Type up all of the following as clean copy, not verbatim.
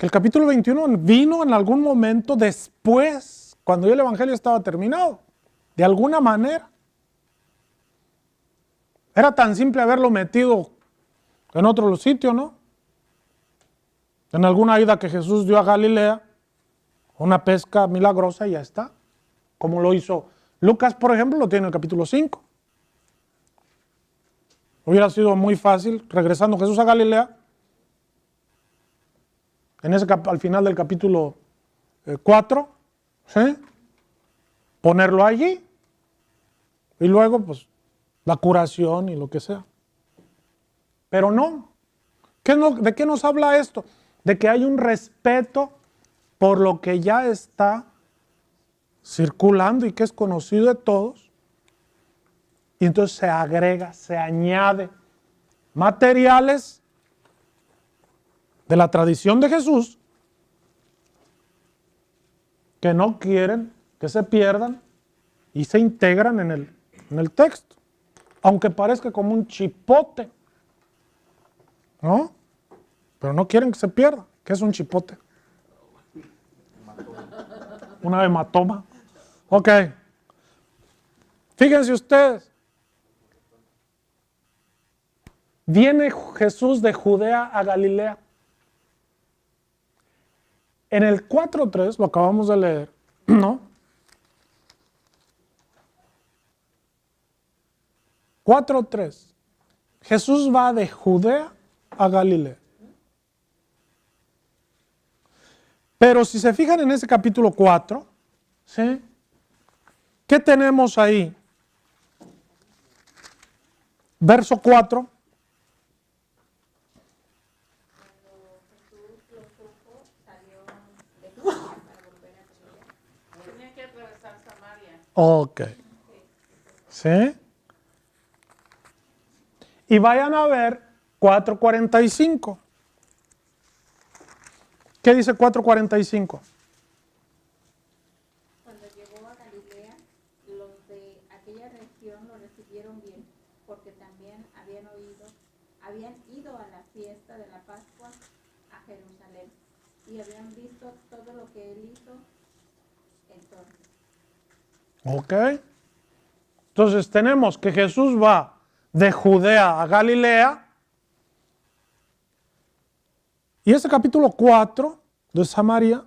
que el capítulo 21 vino en algún momento después, cuando ya el evangelio estaba terminado, de alguna manera. Era tan simple haberlo metido en otro sitio, ¿no? En alguna ida que Jesús dio a Galilea, una pesca milagrosa y ya está. Como lo hizo Lucas, por ejemplo, lo tiene en el capítulo 5. Hubiera sido muy fácil, regresando Jesús a Galilea, al final del capítulo 4, ¿sí? Ponerlo allí y luego pues la curación y lo que sea. Pero no. ¿De qué nos habla esto? De que hay un respeto por lo que ya está circulando y que es conocido de todos. Y entonces se agrega, se añade materiales de la tradición de Jesús que no quieren que se pierdan y se integran en el texto, aunque parezca como un chipote, ¿no? Pero no quieren que se pierda. ¿Qué es un chipote? Una hematoma. Ok. Fíjense ustedes. Viene Jesús de Judea a Galilea. En el 4.3, lo acabamos de leer, ¿no? 4.3. Jesús va de Judea a Galilea. Pero si se fijan en ese capítulo 4, ¿sí? ¿Qué tenemos ahí? Verso 4. Ok. ¿Sí? Y vayan a ver 4.45. ¿Qué dice 4.45? Cuando llegó a Galilea, los de aquella región lo recibieron bien, porque también habían ido a la fiesta de la Pascua a Jerusalén y habían visto todo lo que él hizo entonces. Ok. Entonces tenemos que Jesús va de Judea a Galilea. Y ese capítulo 4 de Samaria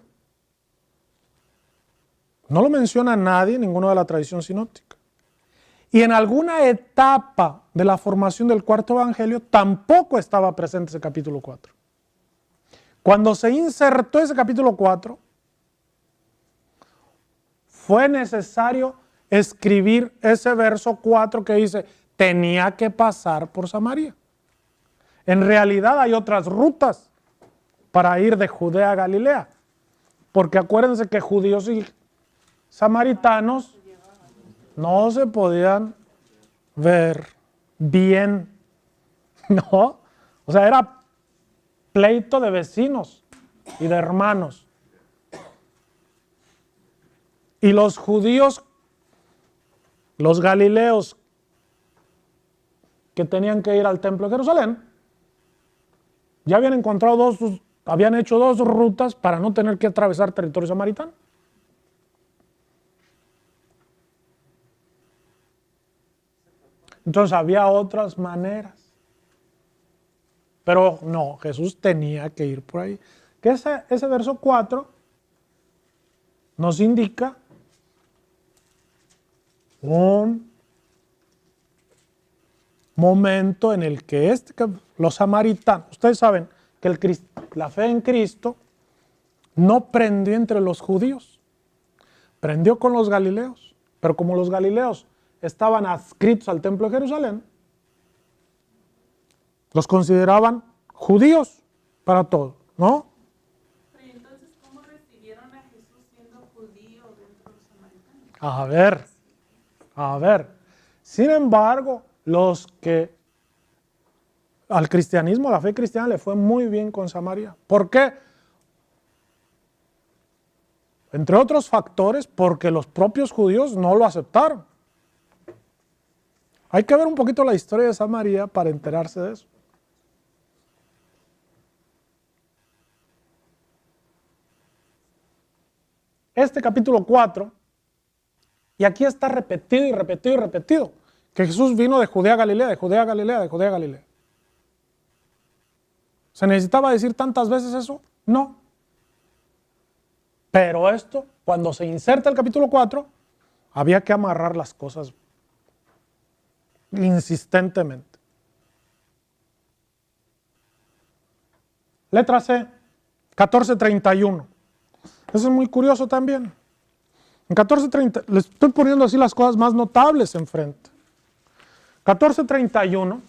no lo menciona nadie, ninguno de la tradición sinóptica. Y en alguna etapa de la formación del cuarto evangelio tampoco estaba presente ese capítulo 4. Cuando se insertó ese capítulo 4, fue necesario escribir ese verso 4 que dice, tenía que pasar por Samaria. En realidad hay otras rutas para ir de Judea a Galilea, porque acuérdense que judíos y samaritanos no se podían ver bien, ¿no? O sea, era pleito de vecinos y de hermanos. Y los judíos, los galileos que tenían que ir al templo de Jerusalén, ya habían encontrado habían hecho dos rutas para no tener que atravesar territorio samaritano. Entonces había otras maneras. Pero no, Jesús tenía que ir por ahí. Que ese verso 4 nos indica un momento en el que los samaritanos, ustedes saben que la fe en Cristo no prendió entre los judíos, prendió con los galileos, pero como los galileos estaban adscritos al templo de Jerusalén, los consideraban judíos para todo, ¿no? Pero entonces, ¿cómo recibieron a Jesús siendo judío dentro de los samaritanos? A ver. Sin embargo, los que al cristianismo, a la fe cristiana le fue muy bien con Samaria. ¿Por qué? Entre otros factores, porque los propios judíos no lo aceptaron. Hay que ver un poquito la historia de Samaria para enterarse de eso. este capítulo 4, y aquí está repetido y repetido y repetido, que Jesús vino de Judea a Galilea, de Judea a Galilea, de Judea a Galilea. ¿Se necesitaba decir tantas veces eso? No. Pero esto, cuando se inserta el capítulo 4, había que amarrar las cosas insistentemente. Letra C, 14:31. Eso es muy curioso también. En 14:30, les estoy poniendo así las cosas más notables enfrente. 14:31,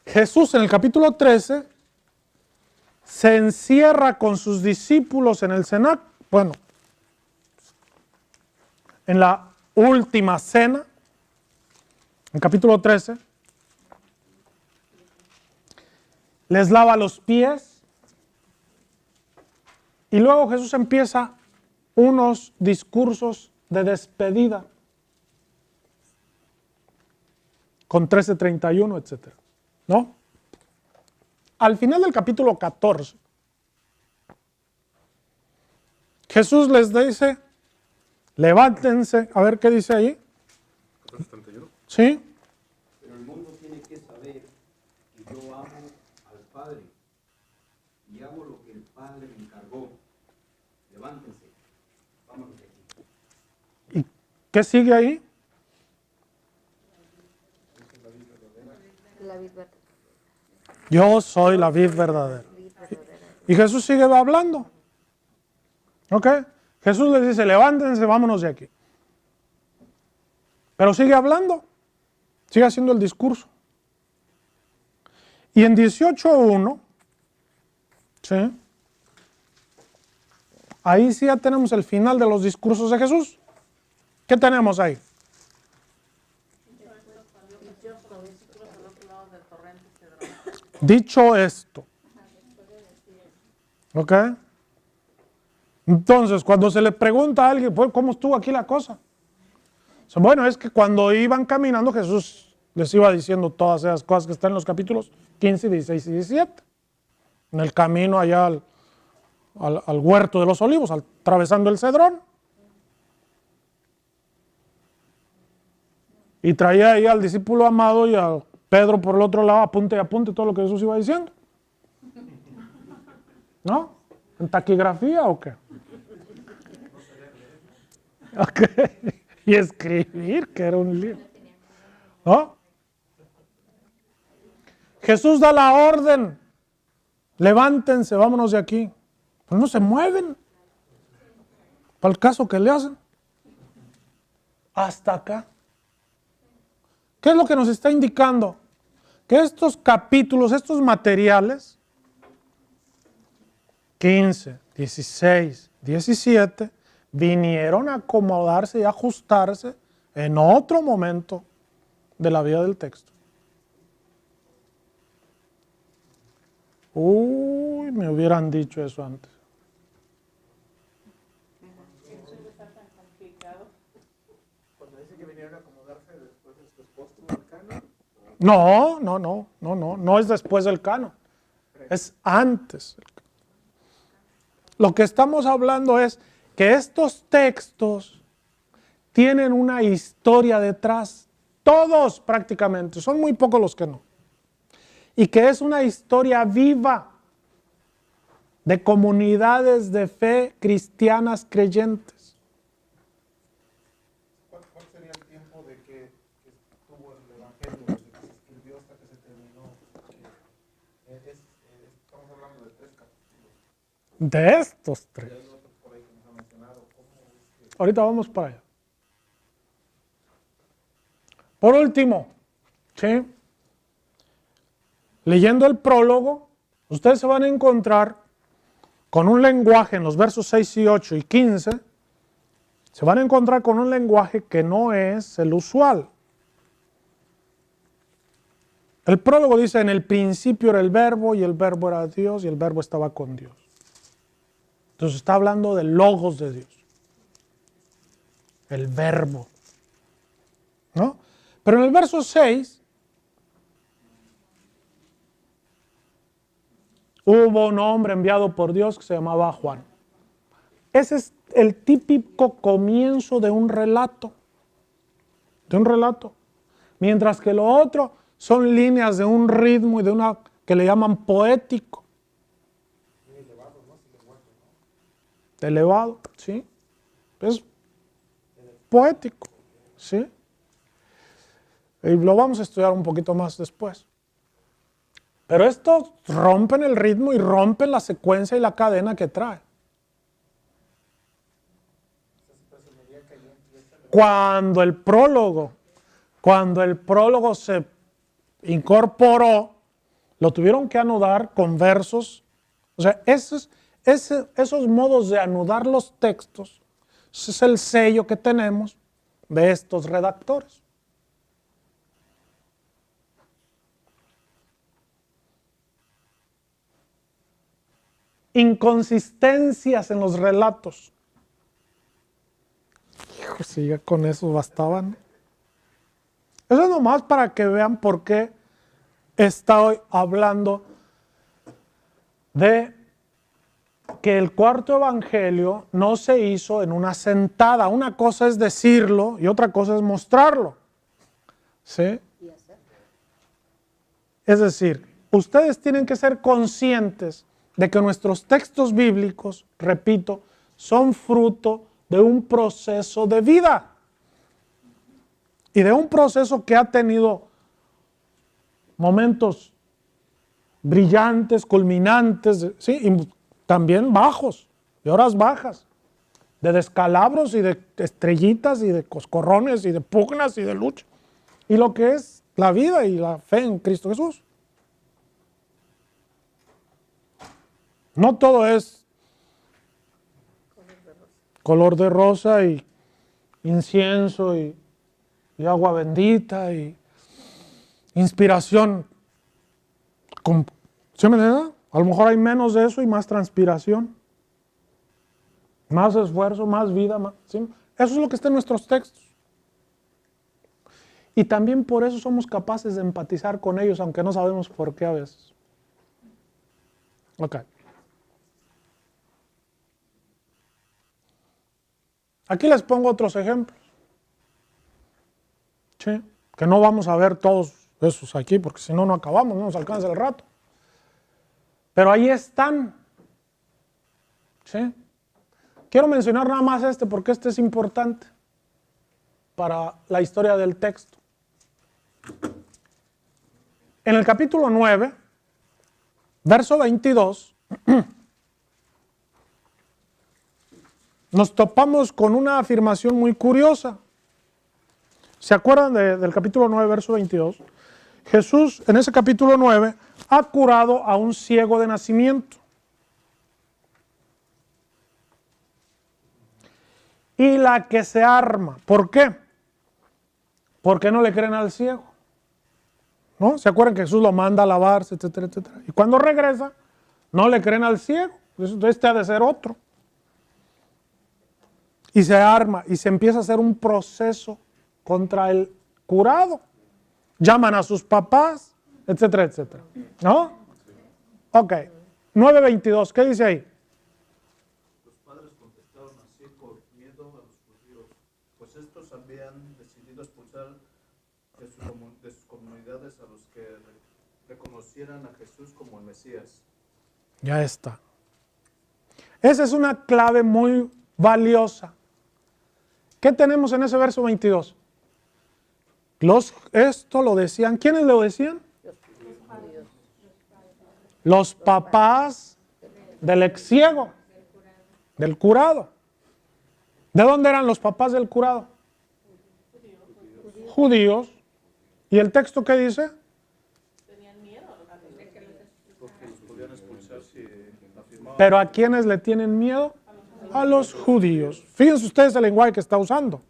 Jesús en el capítulo 13 se encierra con sus discípulos en el cenáculo, bueno, en la última cena, en capítulo 13, les lava los pies y luego Jesús empieza unos discursos de despedida con 13:31, etcétera, ¿no? Al final del capítulo 14, Jesús les dice, levántense, a ver qué dice ahí. ¿Sí? Pero el mundo tiene que saber que yo amo al Padre y hago lo que el Padre me encargó. Levántense, vámonos de aquí. ¿Y qué sigue ahí? La vid verdadera. Yo soy la vid verdadera. Y Jesús sigue hablando. ¿Ok? Jesús les dice, levántense, vámonos de aquí. Pero sigue hablando. Sigue haciendo el discurso. Y en 18:1, ¿sí? Ahí sí ya tenemos el final de los discursos de Jesús. ¿Qué tenemos ahí? Dicho esto. ¿Ok? Entonces, cuando se le pregunta a alguien, pues, ¿cómo estuvo aquí la cosa? Bueno, es que cuando iban caminando, Jesús les iba diciendo todas esas cosas que están en los capítulos 15, 16 y 17. En el camino allá al huerto de los olivos, atravesando el Cedrón. Y traía ahí al discípulo amado y a Pedro por el otro lado, apunte y apunte todo lo que Jesús iba diciendo. ¿No? ¿En taquigrafía o qué? Ok. Y escribir, que era un libro. ¿No? Jesús da la orden. Levántense, vámonos de aquí. Pero no se mueven. Para el caso que le hacen. Hasta acá. ¿Qué es lo que nos está indicando? Que estos capítulos, estos materiales, 15, 16, 17, vinieron a acomodarse y ajustarse en otro momento de la vida del texto. Uy, me hubieran dicho eso antes. Cuando dice que vinieron a acomodarse después de su postre del canon. No es después del canon, es antes. Lo que estamos hablando es que estos textos tienen una historia detrás, todos prácticamente, son muy pocos los que no, y que es una historia viva de comunidades de fe cristianas creyentes. ¿Cuál sería el tiempo de que estuvo el Evangelio, desde que se escribió hasta que se terminó? Estamos hablando de 3 capítulos. De estos 3. Hay otros por ahí que nos han mencionado. ¿Cómo es que Ahorita vamos para allá. Por último, ¿sí? Leyendo el prólogo, ustedes se van a encontrar con un lenguaje en los versos 6 y 8 y 15, se van a encontrar con un lenguaje que no es el usual. El prólogo dice, en el principio era el verbo y el verbo era Dios y el verbo estaba con Dios. Entonces está hablando del logos de Dios, el verbo, ¿no? Pero en el verso 6, hubo un hombre enviado por Dios que se llamaba Juan. Ese es el típico comienzo de un relato. De un relato. Mientras que lo otro son líneas de un ritmo y de una que le llaman poético. Elevado, ¿sí? Es poético, ¿sí? Y lo vamos a estudiar un poquito más después. Pero estos rompen el ritmo y rompen la secuencia y la cadena que trae. Cuando el prólogo se incorporó, lo tuvieron que anudar con versos. O sea, esos modos de anudar los textos, ese es el sello que tenemos de estos redactores. Inconsistencias en los relatos. Hijo, si ya con eso bastaban. Eso es nomás para que vean por qué estoy hablando de que el cuarto evangelio no se hizo en una sentada. Una cosa es decirlo y otra cosa es mostrarlo. ¿Sí? Es decir, ustedes tienen que ser conscientes de que nuestros textos bíblicos, repito, son fruto de un proceso de vida y de un proceso que ha tenido momentos brillantes, culminantes, ¿sí? Y también bajos, de horas bajas, de descalabros y de estrellitas y de coscorrones y de pugnas y de lucha, y lo que es la vida y la fe en Cristo Jesús. No todo es color de rosa y incienso y agua bendita y inspiración. ¿Sí me entiende? A lo mejor hay menos de eso y más transpiración, más esfuerzo, más vida. ¿Sí? Eso es lo que está en nuestros textos. Y también por eso somos capaces de empatizar con ellos, aunque no sabemos por qué a veces. Ok. Aquí les pongo otros ejemplos. ¿Sí? Que no vamos a ver todos esos aquí, porque si no, no acabamos, no nos alcanza el rato. Pero ahí están. ¿Sí? Quiero mencionar nada más este, porque este es importante para la historia del texto. En el capítulo 9, verso 22, nos topamos con una afirmación muy curiosa. ¿Se acuerdan del capítulo 9, verso 22? Jesús, en ese capítulo 9, ha curado a un ciego de nacimiento. Y la que se arma, ¿por qué? Porque no le creen al ciego. ¿No? ¿Se acuerdan que Jesús lo manda a lavarse, etcétera, etcétera? Y cuando regresa, no le creen al ciego. Este ha de ser otro. Y se arma y se empieza a hacer un proceso contra el curado. Llaman a sus papás, etcétera, etcétera. ¿No? Ok. 9:22, ¿qué dice ahí? Los padres contestaron así por miedo a los judíos, pues estos habían decidido expulsar de sus comunidades a los que reconocieran a Jesús como el Mesías. Ya está. Esa es una clave muy valiosa. ¿Qué tenemos en ese verso 22? Esto lo decían, ¿quiénes lo decían? Los papás del ex ciego, del curado. ¿De dónde eran los papás del curado? Judíos. ¿Y el texto qué dice? Pero ¿a quiénes le tienen miedo? A los judíos. Fíjense ustedes el lenguaje que está usando.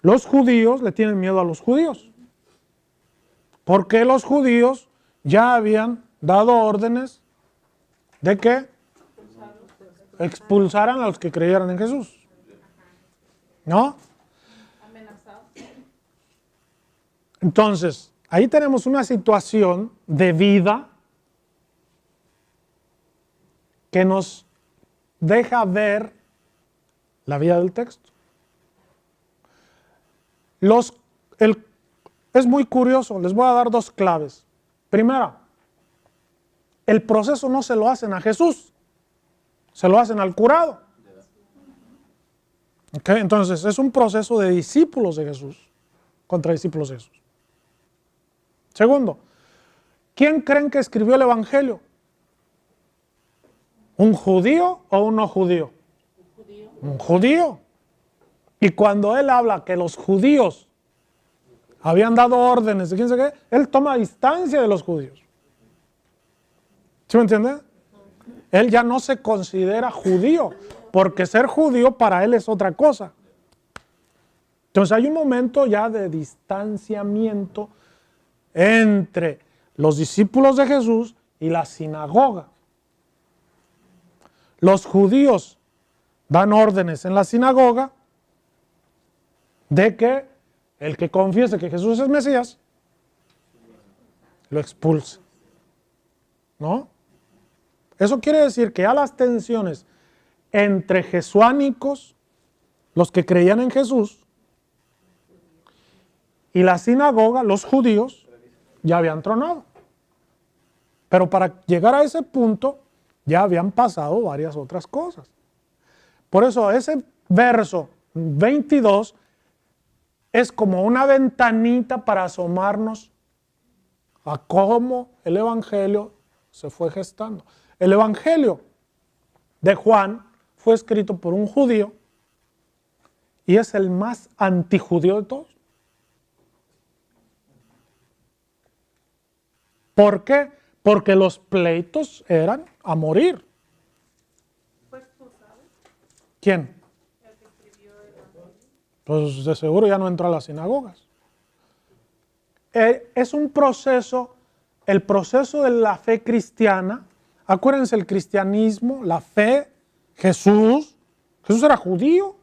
Los judíos le tienen miedo a los judíos. Porque los judíos ya habían dado órdenes de que expulsaran a los que creyeran en Jesús. ¿No? Entonces, ahí tenemos una situación de vida que nos deja ver la vida del texto. Es muy curioso, les voy a dar 2 claves. Primera, el proceso no se lo hacen a Jesús, se lo hacen al curado. ¿Okay? Entonces es un proceso de discípulos de Jesús contra discípulos de Jesús. Segundo, ¿quién creen que escribió el Evangelio? ¿Un judío o un no judío? Un judío. Y cuando él habla que los judíos habían dado órdenes de quién sabe qué, él toma distancia de los judíos. ¿Sí me entiende? Él ya no se considera judío, porque ser judío para él es otra cosa. Entonces hay un momento ya de distanciamiento entre los discípulos de Jesús y la sinagoga. Los judíos dan órdenes en la sinagoga de que el que confiese que Jesús es Mesías, lo expulse. ¿No? Eso quiere decir que ya las tensiones entre jesuánicos, los que creían en Jesús, y la sinagoga, los judíos, ya habían tronado. Pero para llegar a ese punto, ya habían pasado varias otras cosas. Por eso ese verso 22 es como una ventanita para asomarnos a cómo el Evangelio se fue gestando. El Evangelio de Juan fue escrito por un judío y es el más antijudío de todos. ¿Por qué? Porque los pleitos eran a morir. ¿Fue expulsado ¿Quién? el que escribió el Evangelio? Pues de seguro ya no entró a las sinagogas. Es un proceso, el proceso de la fe cristiana. Acuérdense, el cristianismo, la fe, Jesús era judío.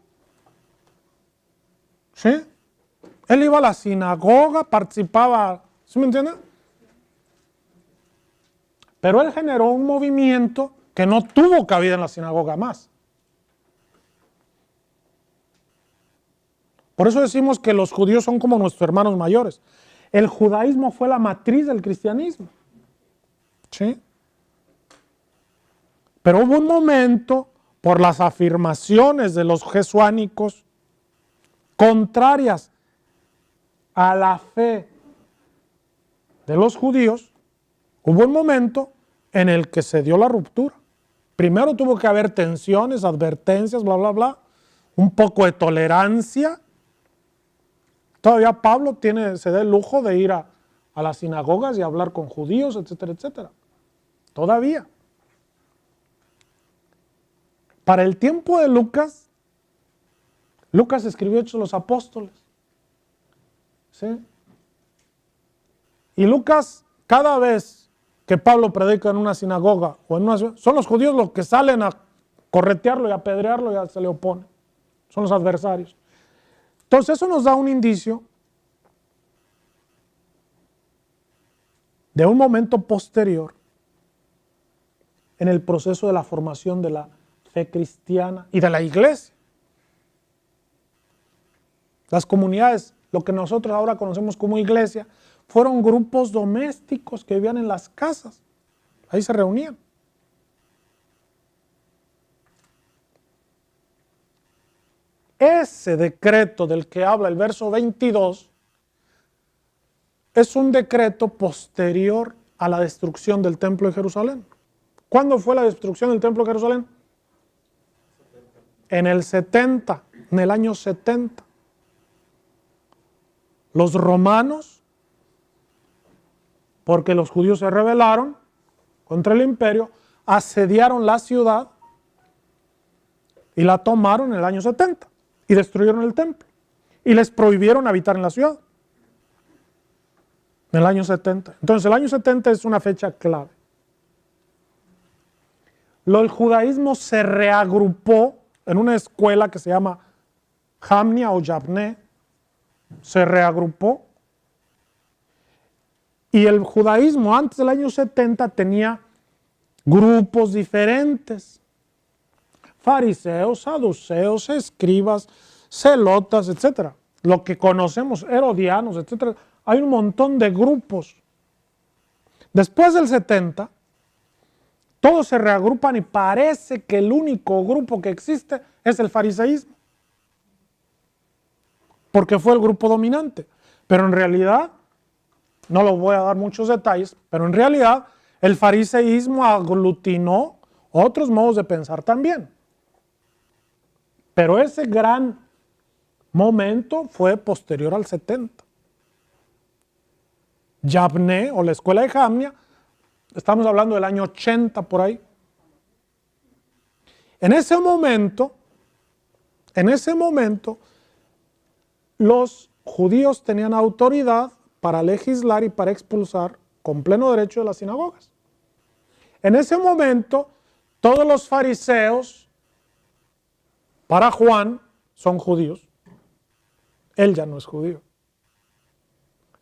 ¿Sí? Él iba a la sinagoga, participaba, ¿sí me entienden? Pero él generó un movimiento que no tuvo cabida en la sinagoga más. Por eso decimos que los judíos son como nuestros hermanos mayores. El judaísmo fue la matriz del cristianismo. ¿Sí? Pero hubo un momento, por las afirmaciones de los jesuánicos, contrarias a la fe de los judíos, hubo un momento en el que se dio la ruptura. Primero tuvo que haber tensiones, advertencias, bla, bla, bla, un poco de tolerancia. Todavía Pablo se da el lujo de ir a las sinagogas y hablar con judíos, etcétera, etcétera. Todavía. Para el tiempo de Lucas, Lucas escribió Hechos de los Apóstoles. ¿Sí? Y Lucas, cada vez que Pablo predica en una sinagoga o en una ciudad, son los judíos los que salen a corretearlo y a apedrearlo y se le oponen. Son los adversarios. Entonces eso nos da un indicio de un momento posterior en el proceso de la formación de la fe cristiana y de la iglesia. Las comunidades, lo que nosotros ahora conocemos como iglesia, fueron grupos domésticos que vivían en las casas. Ahí se reunían. Ese decreto del que habla el verso 22 es un decreto posterior a la destrucción del templo de Jerusalén. ¿Cuándo fue la destrucción del templo de Jerusalén? En el 70, en el año 70. Los romanos, porque los judíos se rebelaron contra el imperio, asediaron la ciudad y la tomaron en el año 70 y destruyeron el templo y les prohibieron habitar en la ciudad en el año 70. Entonces el año 70 es una fecha clave. El judaísmo se reagrupó en una escuela que se llama Jamnia o Yavne, se reagrupó. Y el judaísmo antes del año 70 tenía grupos diferentes. fariseos, saduceos, escribas, celotas, etc. Lo que conocemos, herodianos, etc. Hay un montón de grupos. Después del 70, todos se reagrupan y parece que el único grupo que existe es el fariseísmo, porque fue el grupo dominante. Pero en realidad, no les voy a dar muchos detalles, pero en realidad el fariseísmo aglutinó otros modos de pensar también. Pero ese gran momento fue posterior al 70. Yavne, o la escuela de Jamnia, estamos hablando del año 80 por ahí. En ese momento, los judíos tenían autoridad para legislar y para expulsar con pleno derecho de las sinagogas. En ese momento, todos los fariseos, para Juan, son judíos. Él ya no es judío.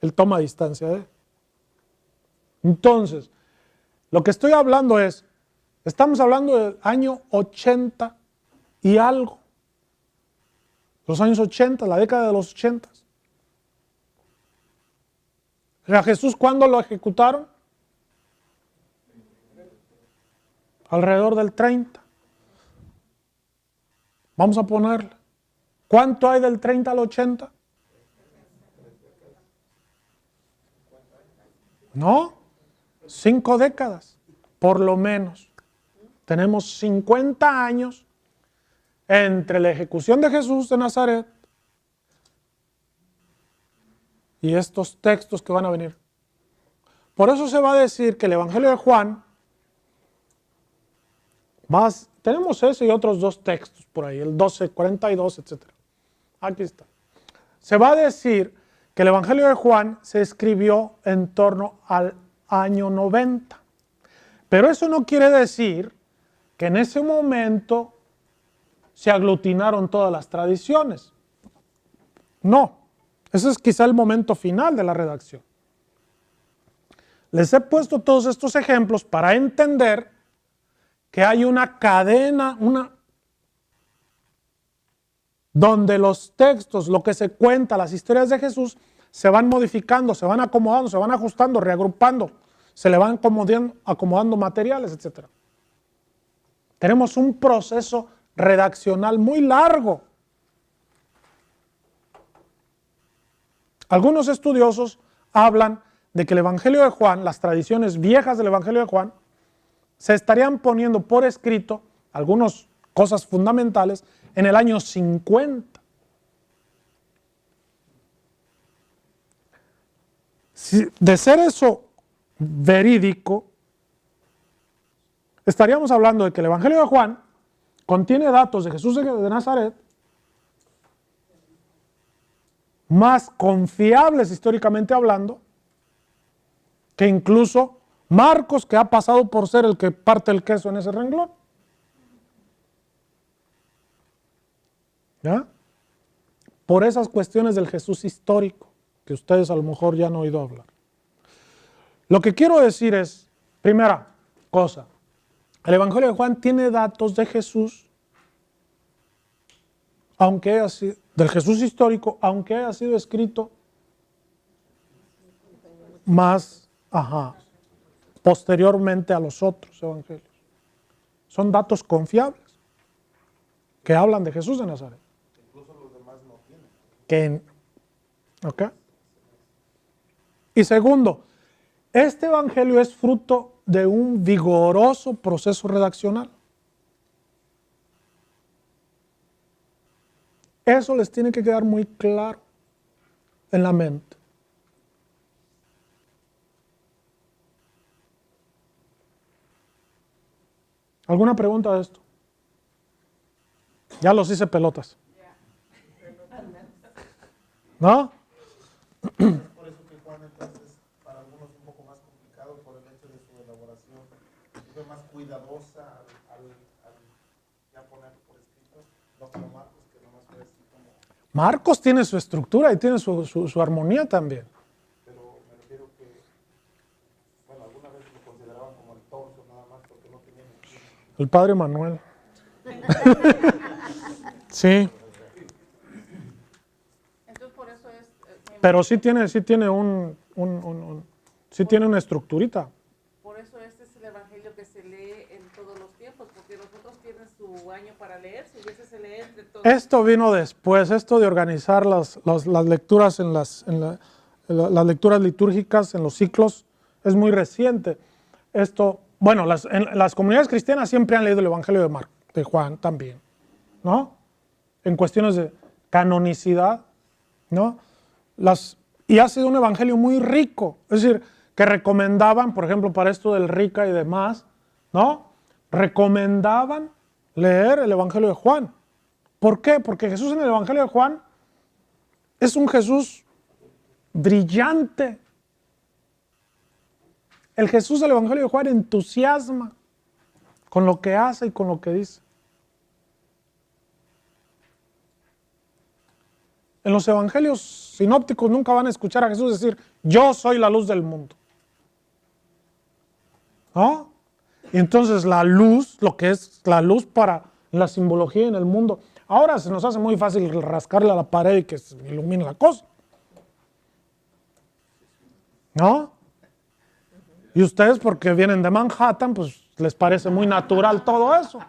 Él toma distancia de él. Entonces, lo que estoy hablando es, estamos hablando del año 80 y algo. Los años 80, la década de los 80. ¿A Jesús cuándo lo ejecutaron? Alrededor del 30. Vamos a ponerle. ¿Cuánto hay del 30 al 80? No, 5 décadas, por lo menos. Tenemos 50 años entre la ejecución de Jesús de Nazaret y estos textos que van a venir. Por eso se va a decir que el Evangelio de Juan, tenemos ese y otros 2 textos por ahí, el 12:42, etc. Aquí está. Se va a decir que el Evangelio de Juan se escribió en torno al año 90. Pero eso no quiere decir que en ese momento se aglutinaron todas las tradiciones. No, ese es quizá el momento final de la redacción. Les he puesto todos estos ejemplos para entender que hay una cadena, donde los textos, lo que se cuenta, las historias de Jesús, se van modificando, se van acomodando, se van ajustando, reagrupando, se le van acomodando materiales, etc. Tenemos un proceso redaccional muy largo. Algunos estudiosos hablan de que el Evangelio de Juan, las tradiciones viejas del Evangelio de Juan, se estarían poniendo por escrito, algunas cosas fundamentales, en el año 50. De ser eso verídico, estaríamos hablando de que el Evangelio de Juan contiene datos de Jesús de Nazaret más confiables históricamente hablando que incluso Marcos, que ha pasado por ser el que parte el queso en ese renglón. ¿Ya? Por esas cuestiones del Jesús histórico, que ustedes a lo mejor ya han oído hablar. Lo que quiero decir es, primera cosa, el Evangelio de Juan tiene datos de Jesús, aunque haya sido, del Jesús histórico, aunque haya sido escrito más, posteriormente a los otros evangelios. Son datos confiables que hablan de Jesús de Nazaret. Incluso los demás no tienen. ¿Ok? Y segundo, este evangelio es fruto de un vigoroso proceso redaccional. Eso les tiene que quedar muy claro en la mente. ¿Alguna pregunta de esto? Ya los hice pelotas. ¿No? Por eso que Juan entonces para algunos es un poco más complicado por el hecho de su elaboración. Fue más cuidadosa al ya poner por escrito, no como Marcos, que nomás fue así como... Marcos tiene su estructura y tiene su armonía también. Pero me refiero que, bueno, alguna vez lo consideraban como el torso nada más porque no tenía ningún... El padre Manuel. Sí, Entonces por eso es... pero sí tiene sí tiene una estructurita. Por eso este es el evangelio que se lee en todos los tiempos, porque los otros tienen su año para leerse y ese se lee entre todos. Esto vino después, esto de organizar las lecturas las lecturas litúrgicas en los ciclos es muy reciente. Esto, bueno, las comunidades cristianas siempre han leído el Evangelio de Juan también, ¿no? En cuestiones de canonicidad, ¿no? Y ha sido un evangelio muy rico, es decir, que recomendaban, por ejemplo, para esto del rica y demás, ¿no? Recomendaban leer el Evangelio de Juan. ¿Por qué? Porque Jesús en el Evangelio de Juan es un Jesús brillante. El Jesús del Evangelio de Juan entusiasma con lo que hace y con lo que dice. En los evangelios sinópticos nunca van a escuchar a Jesús decir, yo soy la luz del mundo. ¿No? Y entonces la luz, lo que es la luz para la simbología en el mundo, ahora se nos hace muy fácil rascarle a la pared y que se ilumine la cosa. ¿No? Y ustedes, porque vienen de Manhattan, pues les parece muy natural todo eso.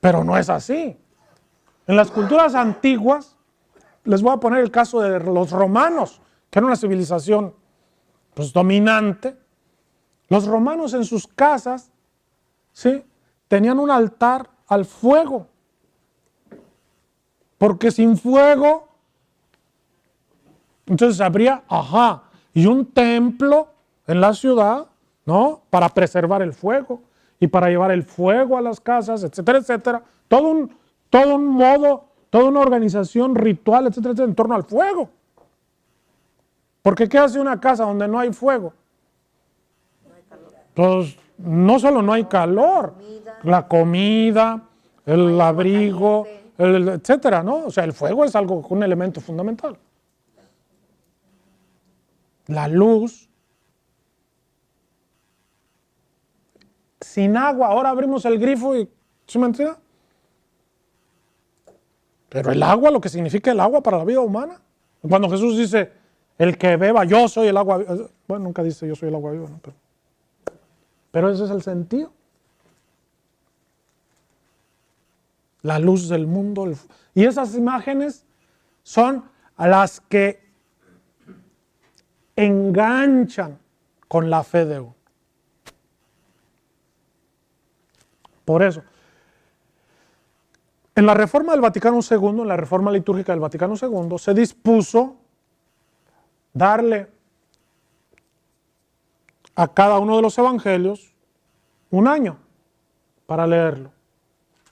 Pero no es así. En las culturas antiguas, les voy a poner el caso de los romanos, que era una civilización pues dominante. Los romanos en sus casas, ¿sí?, tenían un altar al fuego. Porque sin fuego, entonces habría, y un templo en la ciudad, ¿no?, para preservar el fuego y para llevar el fuego a las casas, etcétera, etcétera. Todo un modo, toda una organización ritual, etcétera, etcétera, en torno al fuego. Porque ¿qué hace una casa donde no hay fuego? Pues no solo no hay calor, la comida, el abrigo, etcétera, ¿no? O sea, el fuego es un elemento fundamental. La luz. Sin agua, ahora abrimos el grifo y, ¿sí me entiende? Pero el agua, lo que significa el agua para la vida humana. Cuando Jesús dice, el que beba, yo soy el agua, bueno, nunca dice yo soy el agua viva, ¿no? Pero ese es el sentido. La luz del mundo. Y esas imágenes son las que enganchan con la fe de uno. Por eso, en la reforma del Vaticano II, en la reforma litúrgica del Vaticano II, se dispuso darle a cada uno de los evangelios un año para leerlo.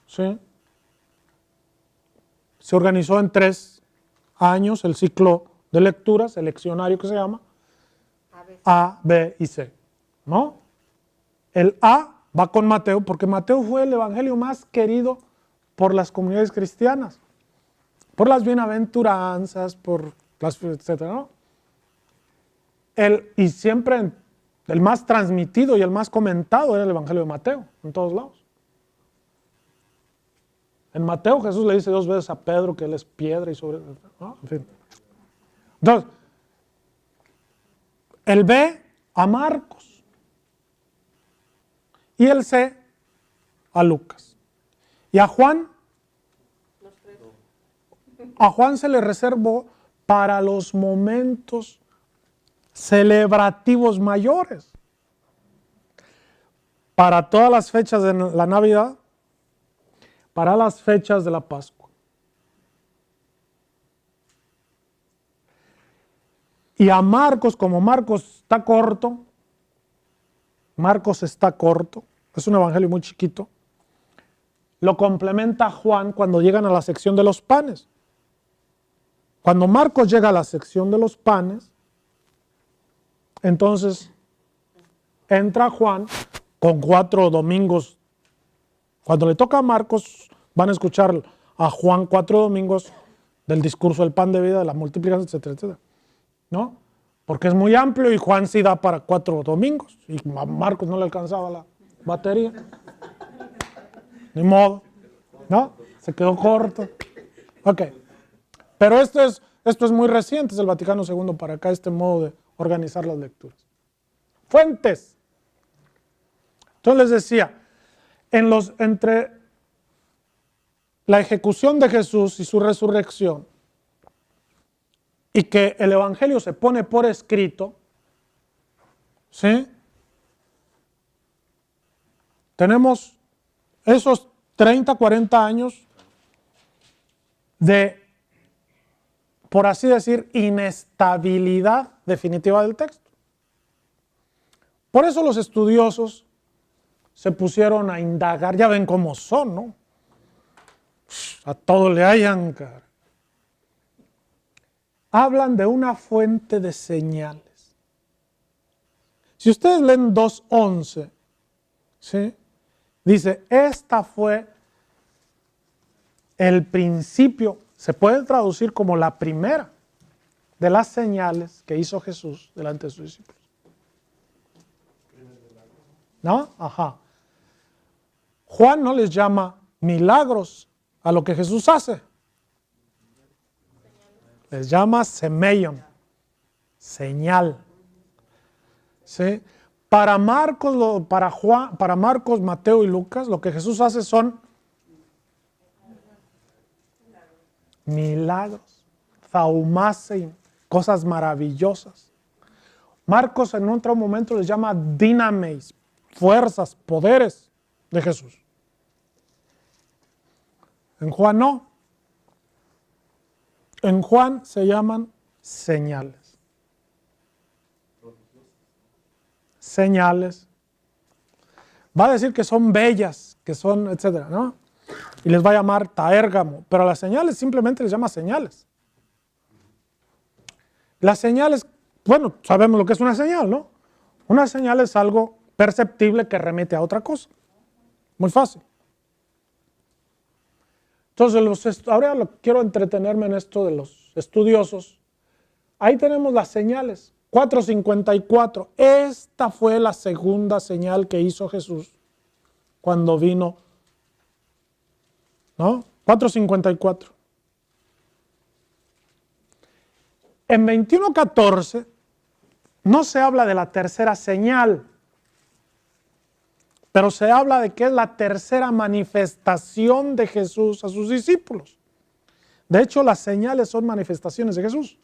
¿Sí? Se organizó en 3 años el ciclo de lecturas, el leccionario que se llama A, B y C. ¿No? El A va con Mateo, porque Mateo fue el evangelio más querido por las comunidades cristianas, por las bienaventuranzas, por las, etcétera, ¿no? Y siempre el más transmitido y el más comentado era el evangelio de Mateo, en todos lados. En Mateo Jesús le dice 2 veces a Pedro que él es piedra y sobre, ¿no? En fin. Entonces, el B a Marcos y el C a Lucas. Y a Juan se le reservó para los momentos celebrativos mayores, para todas las fechas de la Navidad, para las fechas de la Pascua. Y a Marcos, como Marcos está corto, es un evangelio muy chiquito, lo complementa Juan cuando llegan a la sección de los panes. Cuando Marcos llega a la sección de los panes, entonces entra Juan con 4 domingos. Cuando le toca a Marcos, van a escuchar a Juan 4 domingos del discurso del pan de vida, de la multiplicación, etcétera, etcétera. ¿No? Porque es muy amplio y Juan sí da para 4 domingos y a Marcos no le alcanzaba la batería. Ni modo, ¿no? Se quedó corto. Ok. Pero esto es muy reciente, es el Vaticano II para acá, este modo de organizar las lecturas. Fuentes. Entonces les decía, entre la ejecución de Jesús y su resurrección, y que el Evangelio se pone por escrito, ¿sí? Tenemos esos 30, 40 años de, por así decir, inestabilidad definitiva del texto. Por eso los estudiosos se pusieron a indagar, ya ven cómo son, ¿no? A todo le hallan, cara. Hablan de una fuente de señales. Si ustedes leen 2:11, ¿sí? Dice, esta fue el principio, se puede traducir como la primera de las señales que hizo Jesús delante de sus discípulos. ¿No? Ajá. Juan no les llama milagros a lo que Jesús hace. Les llama semeion, señal. ¿Sí? Para Marcos, para Marcos, Mateo y Lucas, lo que Jesús hace son milagros, thaumasein, cosas maravillosas. Marcos en otro momento les llama dinameis, fuerzas, poderes de Jesús. En Juan no. En Juan se llaman señales. Señales. Va a decir que son bellas, que son, etcétera, ¿no? Y les va a llamar taérgamo, pero a las señales simplemente les llama señales. Las señales, bueno, sabemos lo que es una señal, ¿no? Una señal es algo perceptible que remite a otra cosa. Muy fácil. Entonces, ahora quiero entretenerme en esto de los estudiosos. Ahí tenemos las señales. 4:54. Esta fue la segunda señal que hizo Jesús cuando vino. ¿No? 4:54. En 21:14 no se habla de la tercera señal, pero se habla de que es la tercera manifestación de Jesús a sus discípulos. De hecho, las señales son manifestaciones de Jesús.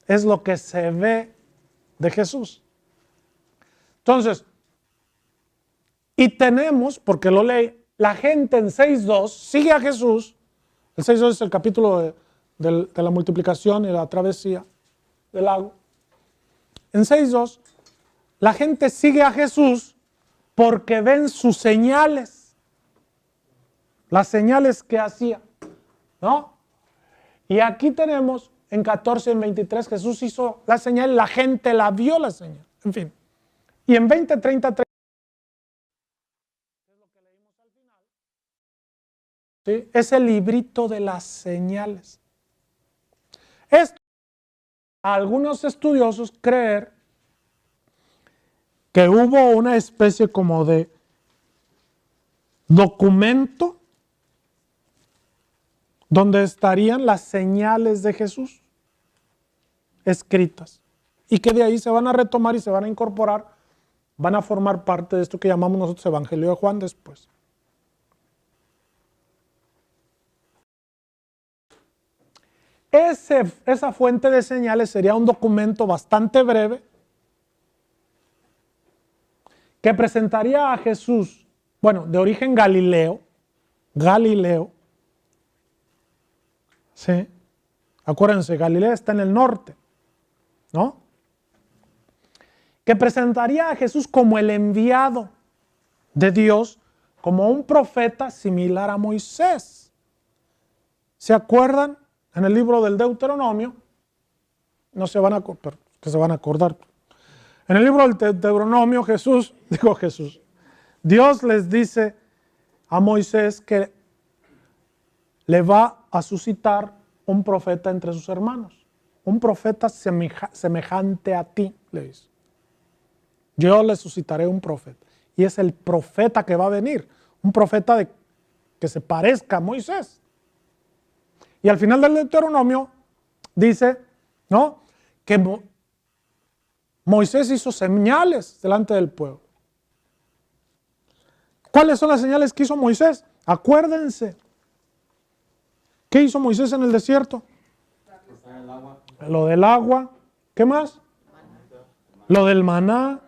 Es lo que se ve de Jesús. Entonces, y tenemos, porque lo leí, la gente en 6:2 sigue a Jesús. El 6:2 es el capítulo de la multiplicación y la travesía del lago. En 6:2, la gente sigue a Jesús porque ven sus señales. Las señales que hacía, ¿no? Y aquí tenemos en 14 y en 23, Jesús hizo la señal, la gente la vio la señal. En fin. Y en 20, 30, 30, es lo que leímos al final, ¿sí? Es el librito de las señales. Esto, a algunos estudiosos creer que hubo una especie como de documento donde estarían las señales de Jesús escritas y que de ahí se van a retomar y se van a incorporar, van a formar parte de esto que llamamos nosotros Evangelio de Juan después. Esa fuente de señales sería un documento bastante breve que presentaría a Jesús, bueno, de origen Galileo, ¿sí? Acuérdense, Galilea está en el norte, ¿no? Que presentaría a Jesús como el enviado de Dios, como un profeta similar a Moisés. ¿Se acuerdan? En el libro del Deuteronomio, no se van a acordar, que se van a acordar. En el libro del Deuteronomio, Dios les dice a Moisés que le va a suscitar un profeta entre sus hermanos. Un profeta semejante a ti, le dice. Yo le suscitaré un profeta. y es el profeta que va a venir. Un profeta que se parezca a Moisés. Y al final del Deuteronomio dice, ¿no?, que Moisés hizo señales delante del pueblo. ¿Cuáles son las señales que hizo Moisés? Acuérdense. ¿Qué hizo Moisés en el desierto? Lo del agua. ¿Qué más? Lo del maná,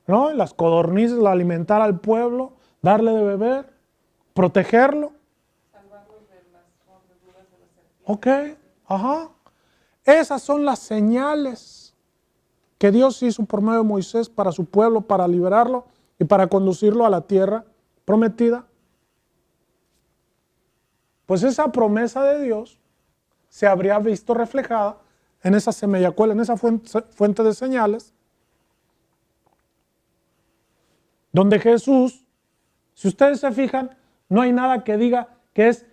¿no? Las codornices, alimentar al pueblo, darle de beber, protegerlo. Ok, ajá. Esas son las señales que Dios hizo por medio de Moisés para su pueblo, para liberarlo y para conducirlo a la tierra prometida. Pues esa promesa de Dios se habría visto reflejada en esa semellacuela, en esa fuente de señales, donde Jesús, si ustedes se fijan, no hay nada que diga que es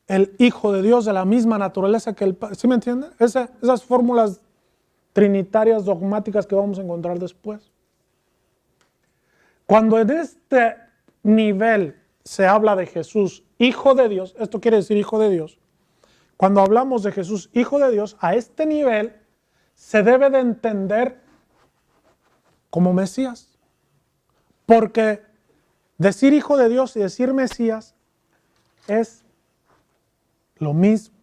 el Hijo de Dios de la misma naturaleza que el Padre. ¿Sí me entienden? Esas fórmulas trinitarias dogmáticas que vamos a encontrar después. Cuando en este nivel se habla de Jesús, Hijo de Dios, esto quiere decir Hijo de Dios, cuando hablamos de Jesús, Hijo de Dios, a este nivel se debe de entender como Mesías. Porque decir Hijo de Dios y decir Mesías es lo mismo.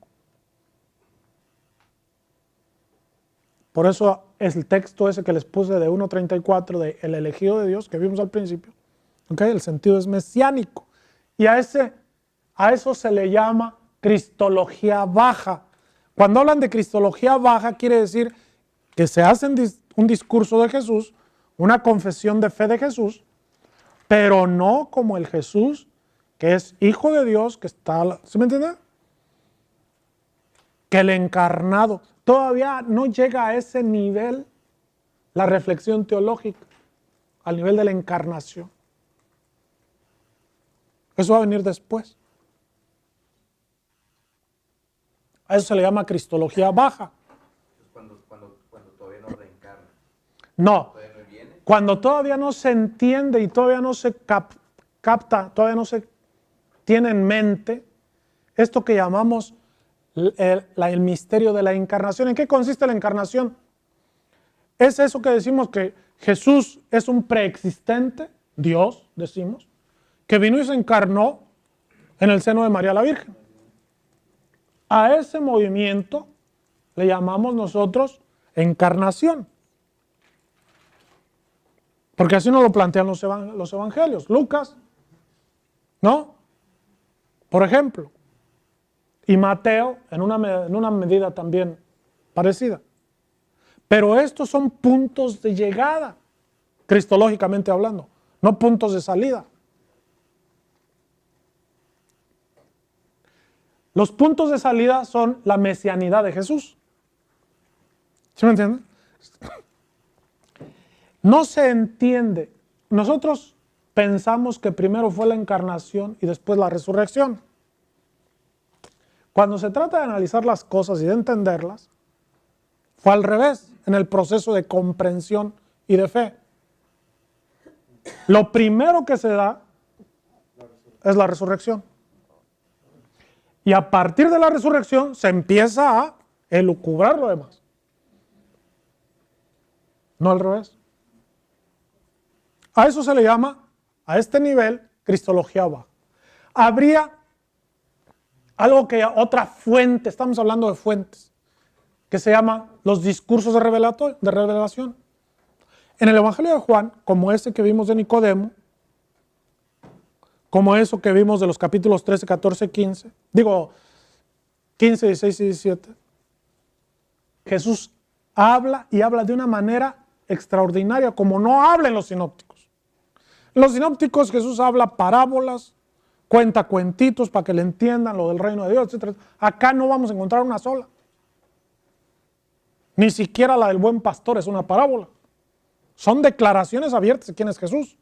Por eso es el texto ese que les puse de 1.34 de el elegido de Dios que vimos al principio. ¿Okay? El sentido es mesiánico. Y a eso se le llama cristología baja. Cuando hablan de cristología baja quiere decir que se hace un discurso de Jesús, una confesión de fe de Jesús, pero no como el Jesús que es Hijo de Dios, que está, ¿sí me entiende? Que el encarnado. Todavía no llega a ese nivel la reflexión teológica, al nivel de la encarnación. Eso va a venir después. A eso se le llama cristología baja. Cuando todavía no reencarna. No, ¿Todavía no viene? cuando todavía no se entiende y todavía no se capta, todavía no se tiene en mente esto que llamamos el misterio de la encarnación. ¿En qué consiste la encarnación? Es eso que decimos que Jesús es un preexistente, Dios, decimos, que vino y se encarnó en el seno de María la Virgen. A ese movimiento le llamamos nosotros encarnación. Porque así nos lo plantean los evangelios. Lucas, ¿no? Por ejemplo. Y Mateo en una medida también parecida. Pero estos son puntos de llegada, cristológicamente hablando, no puntos de salida. Los puntos de salida son la mesianidad de Jesús. ¿Sí me entienden? No se entiende. Nosotros pensamos que primero fue la encarnación y después la resurrección. Cuando se trata de analizar las cosas y de entenderlas, fue al revés en el proceso de comprensión y de fe. Lo primero que se da es la resurrección. Y a partir de la resurrección se empieza a elucubrar lo demás. No al revés. A eso se le llama, a este nivel, cristología baja. Habría algo que otra fuente, estamos hablando de fuentes, que se llama los discursos de revelación. En el Evangelio de Juan, como ese que vimos de Nicodemo, como eso que vimos de los capítulos 13, 14, 15, 15, 16 y 17, Jesús habla y habla de una manera extraordinaria, como no habla en los sinópticos. En los sinópticos Jesús habla parábolas, cuenta cuentitos para que le entiendan lo del reino de Dios, etc. Acá no vamos a encontrar una sola. Ni siquiera la del buen pastor es una parábola. Son declaraciones abiertas de quién es Jesús.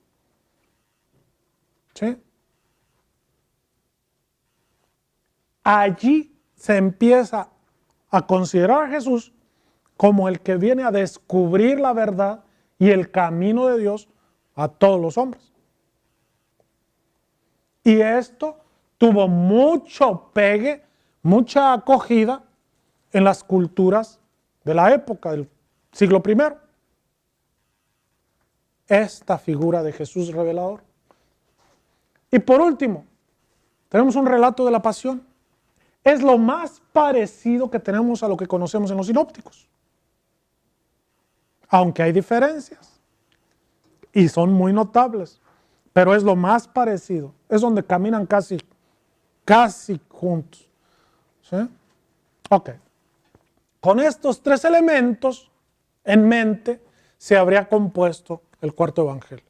¿Sí? Allí se empieza a considerar a Jesús como el que viene a descubrir la verdad y el camino de Dios a todos los hombres. Y esto tuvo mucho pegue, mucha acogida en las culturas de la época del siglo I. Esta figura de Jesús revelador. Y por último, tenemos un relato de la pasión. Es lo más parecido que tenemos a lo que conocemos en los sinópticos. Aunque hay diferencias. Y son muy notables. Pero es lo más parecido. Es donde caminan casi juntos. ¿Sí? Ok. Con estos tres elementos en mente se habría compuesto el cuarto evangelio.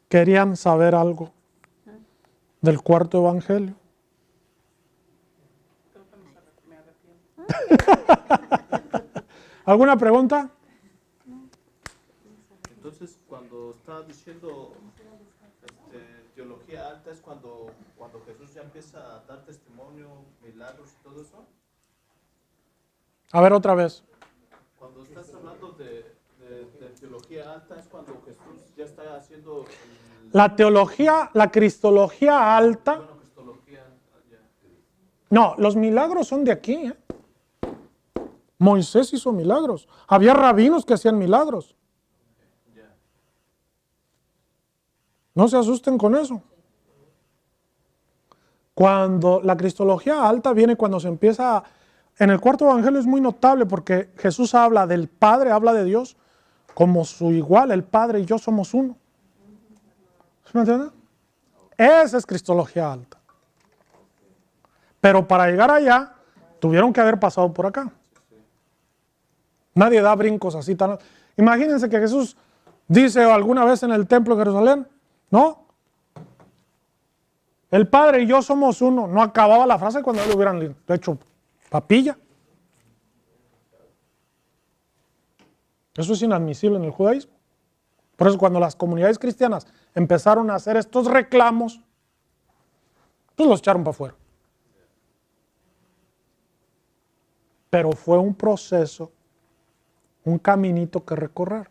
¿Querían saber algo del cuarto evangelio? ¿Alguna pregunta? Entonces, cuando está diciendo teología alta, es cuando Jesús ya empieza a dar testimonio, milagros y todo eso. A ver otra vez. Cuando estás hablando de teología alta, es cuando Jesús ya está haciendo La teología, la cristología alta. bueno, cristología, ya. No, los milagros son de aquí. Moisés hizo milagros. Había rabinos que hacían milagros. Ya. No se asusten con eso. Cuando la cristología alta viene cuando se empieza, en el cuarto evangelio es muy notable porque Jesús habla del Padre, habla de Dios como su igual, el Padre y yo somos uno. ¿Sí me entienden? Esa es cristología alta. Pero para llegar allá, tuvieron que haber pasado por acá. Nadie da brincos así tan... Imagínense que Jesús dice alguna vez en el templo de Jerusalén, ¿no? El Padre y yo somos uno. No acababa la frase cuando le hubieran hecho papilla. Eso es inadmisible en el judaísmo. Por eso cuando las comunidades cristianas empezaron a hacer estos reclamos, pues los echaron para afuera. Pero fue un proceso, un caminito que recorrer.